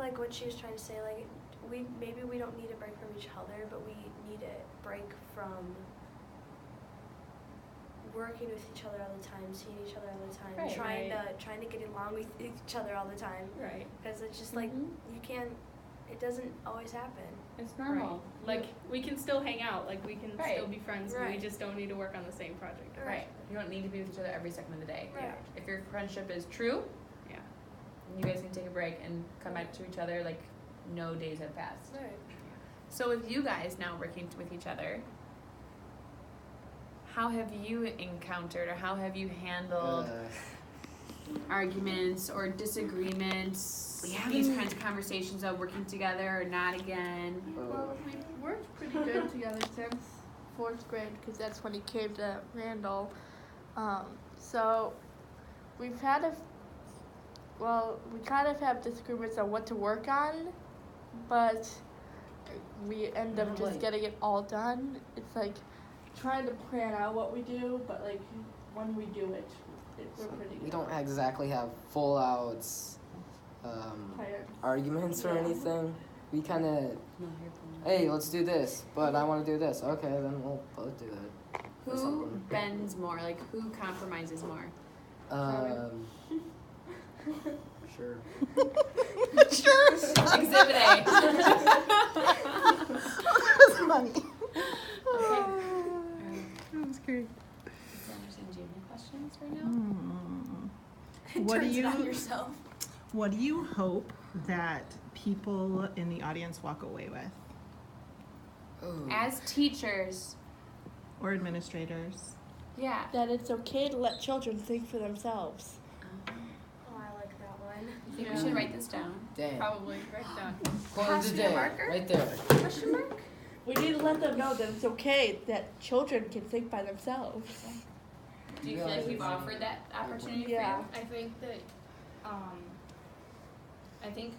like what she was trying to say, like we don't need a break from each other, but we need a break from working with each other all the time, seeing each other all the time, trying to get along with each other all the time. Right. Because it's just like you can't. It doesn't always happen. It's normal. Right. Like we can still hang out. Like we can still be friends. Right. We just don't need to work on the same project. Right. You don't need to be with each other every second of the day. Right. If your friendship is true, you guys can take a break and come back to each other like no days have passed. Right. So with you guys now working with each other, how have you encountered or how have you handled arguments or disagreements? These kinds of conversations of working together or not again? Well, we've worked pretty good together since 4th grade because that's when he came to Randall. So we've had we kind of have disagreements on what to work on, but we end up just getting it all done. It's like trying to plan out what we do, but like when we do it, we're pretty good. We don't exactly have full out arguments or anything. We kind of, hey, let's do this, but I want to do this. Okay, then we'll both do that. Who bends more? Like who compromises more? Sure. Sure. Exhibit A. That's funny. Okay. That was great. Do you have any questions right now? What do Turns you it on yourself. What do you hope that people in the audience walk away with? As teachers. Or administrators. Yeah. That it's okay to let children think for themselves. Oh, I like that one. I think we should write this down. Damn. Probably write down. Close the day. Marker? Right there. Question mark? We need to let them know that it's okay that children can think by themselves. Do you feel like we've offered that opportunity Yeah. for you? I think that, I think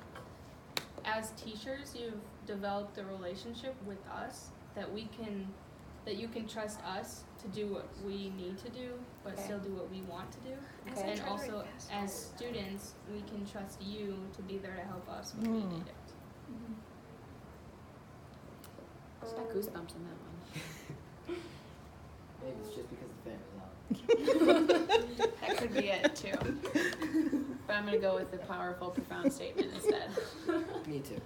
as teachers, you've developed a relationship with us that you can trust us to do what we need to do, but still do what we want to do. Okay. And also, as students, we can trust you to be there to help us when we need it. I just got goosebumps on that one. Maybe it's just because the fan is out. That could be it too. But I'm gonna go with the powerful, profound statement instead. Me too.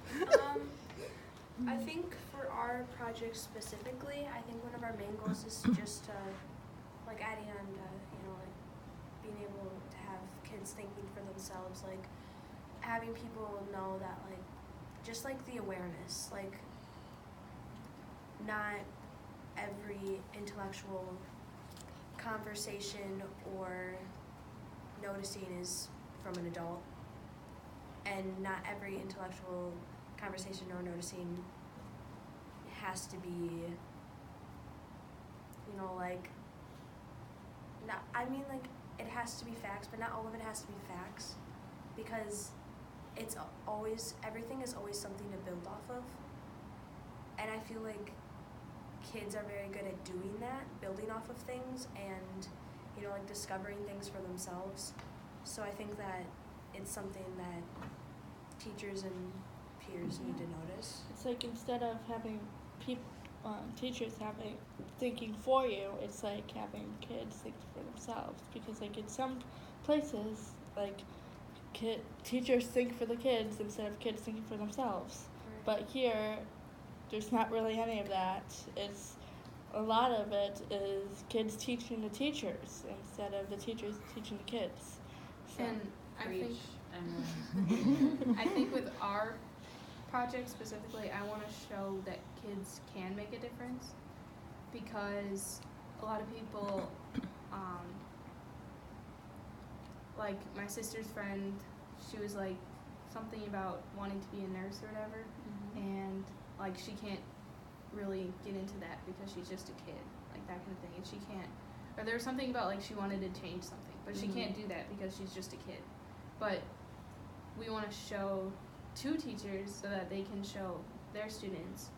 I think for our project specifically, I think one of our main goals is just to, like adding on to, like being able to have kids thinking for themselves, like having people know that, like, just like the awareness, like not every intellectual conversation or noticing is from an adult, and not every intellectual conversation or noticing has to be, like, not, I mean, like, it has to be facts, but not all of it has to be facts, because everything is always something to build off of, and I feel like kids are very good at doing that, building off of things, and, like, discovering things for themselves. So I think that it's something that teachers and peers need to notice. It's like instead of having teachers thinking for you, it's like having kids think for themselves. Because like in some places, like teachers think for the kids instead of kids thinking for themselves. Right. But here, there's not really any of that. It's a lot of it is kids teaching the teachers instead of the teachers teaching the kids. So. And I think with our project specifically, I want to show that kids can make a difference, because a lot of people, like my sister's friend, she was like something about wanting to be a nurse or whatever, and like she can't really get into that because she's just a kid, like that kind of thing, and she can't, or there was something about like she wanted to change something, but she can't do that because she's just a kid. But we want to show to teachers so that they can show their students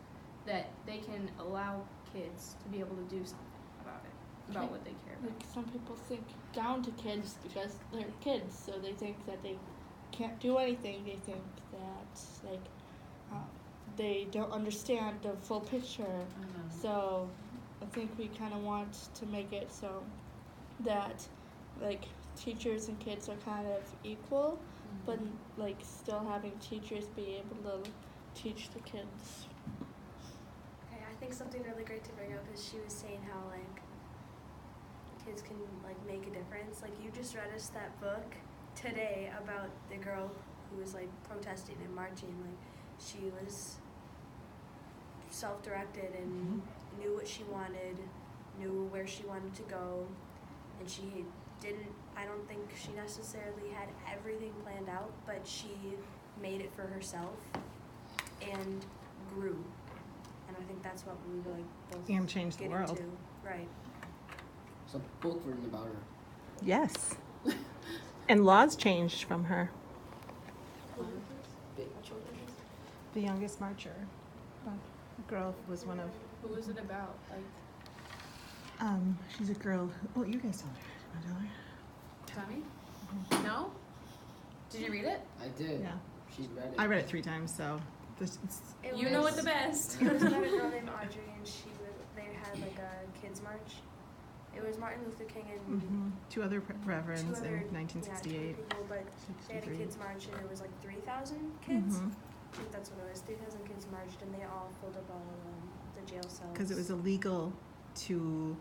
that they can allow kids to be able to do something about it, about what they care about. Like some people think down to kids because they're kids, so they think that they can't do anything. They think that like they don't understand the full picture. So I think we kind of want to make it so that like teachers and kids are kind of equal, but like still having teachers be able to teach the kids. Okay, I think something really great to bring up is she was saying how like kids can like make a difference. Like you just read us that book today about the girl who was like protesting and marching. Like she was self-directed and knew what she wanted, knew where she wanted to go, and she didn't, I don't think she necessarily had everything planned out, but she made it for herself and grew. And I think that's what we like both And changed the get world. into. Right. It's a book written about her. Yes. And laws changed from her. The youngest marcher. The girl was one of. Who was it about? Like, She's a girl. Oh, you guys told her. I told her. Tommy? No? Did you read it? I did. Yeah. She read it. I read it 3 times, so it's It You know it the best. It was about a girl named Audrey, and they had like a kids march. It was Martin Luther King and 2 other reverends two other, in 1968. yeah, 2 people, but they had a 63. kids march, and it was like 3,000 kids. Mhm. I think that's what it was. 3,000 kids marched, and they all filled up all the jail cells. Because it was illegal to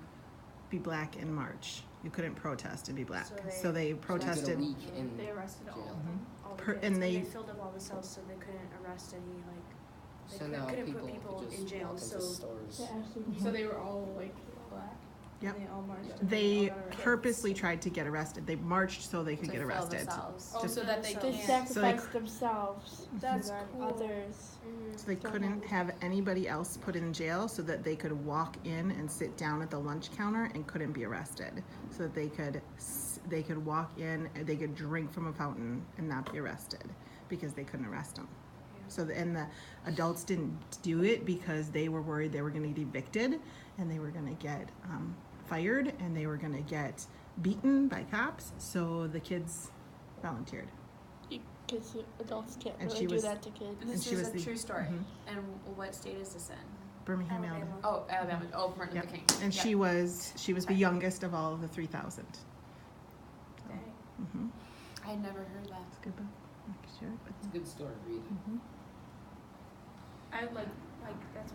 be black and march. You couldn't protest and be black. So they She did protested. a week in they arrested all jail. of them. all the per- kids, and and they- they filled up all the cells, so they couldn't arrest any like. They So now couldn't people put people could just in jail. walk into So stores. So they were all like black. Yep. And they all marched. And They all got arrested. purposely tried to get arrested. They marched so they could To get fill arrested. the cells. Oh, Just- so that they So They can't. sacrificed themselves. That's so then cool. others. So they couldn't have anybody else put in jail so that they could walk in and sit down at the lunch counter and couldn't be arrested. So that they could walk in, they could drink from a fountain and not be arrested because they couldn't arrest them. So and the adults didn't do it because they were worried they were going to get evicted and they were going to get fired and they were going to get beaten by cops. So the kids volunteered. Because adults can't And really she do was- that to kids. And This she is was a the- true story. Mhm. And what state is this in? Birmingham, Alabama. Alabama. Oh, Alabama. Oh, Martin Luther King. And Yeah. she was the Sorry. youngest of all of the 3,000. Dang. Mm-hmm. I had never heard that. It's a good book. I can share it with It's a good story. Read it. you. I like that's